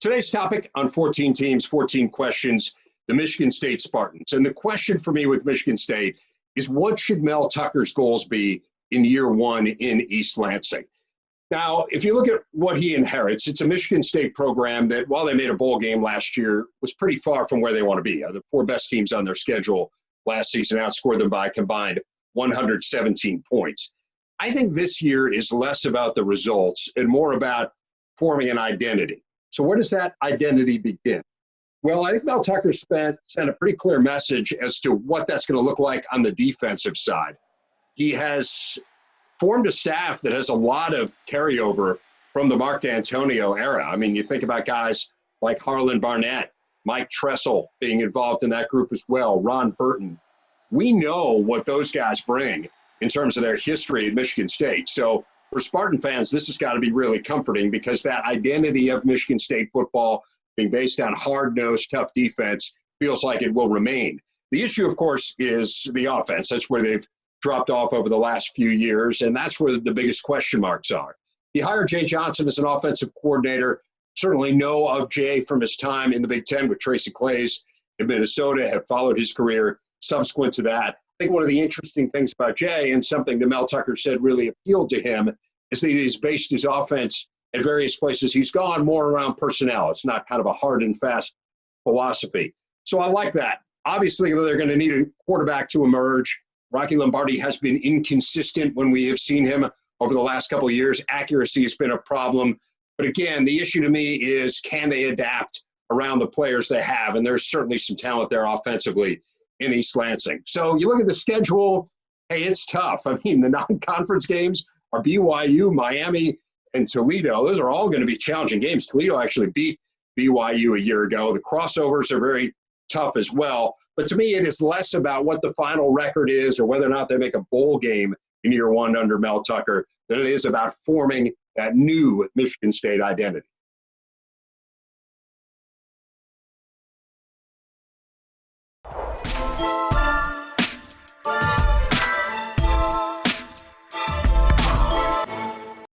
Today's topic on 14 teams, 14 questions, the Michigan State Spartans. And the question for me with Michigan State is, what should Mel Tucker's goals be in year one in East Lansing? Now, if you look at what he inherits, it's a Michigan State program that, while they made a bowl game last year, was pretty far from where they want to be. The four best teams on their schedule last season outscored them by a combined 117 points. I think this year is less about the results and more about forming an identity. So where does that identity begin? Well, I think Mel Tucker sent a pretty clear message as to what that's going to look like on the defensive side. He has formed a staff that has a lot of carryover from the Mark D'Antonio era. I mean, you think about guys like Harlan Barnett, Mike Tressel being involved in that group as well, Ron Burton. We know what those guys bring in terms of their history at Michigan State. So for Spartan fans, this has got to be really comforting, because that identity of Michigan State football being based on hard-nosed, tough defense feels like it will remain. The issue, of course, is the offense. That's where they've dropped off over the last few years, and that's where the biggest question marks are. He hired Jay Johnson as an offensive coordinator. Certainly know of Jay from his time in the Big Ten with Tracy Claeys in Minnesota, have followed his career subsequent to that. I think one of the interesting things about Jay, and something that Mel Tucker said really appealed to him, is that he's based his offense at various places he's gone more around personnel. It's not kind of a hard and fast philosophy. So I like that. Obviously, they're going to need a quarterback to emerge. Rocky Lombardi has been inconsistent when we have seen him over the last couple of years. Accuracy has been a problem. But again, the issue to me is, can they adapt around the players they have? And there's certainly some talent there offensively in East Lansing. So you look at the schedule, hey, it's tough. I mean, the non-conference games are BYU, Miami, and Toledo. Those are all going to be challenging games. Toledo actually beat BYU a year ago. The crossovers are very tough as well. But to me, it is less about what the final record is or whether or not they make a bowl game in year one under Mel Tucker than it is about forming that new Michigan State identity.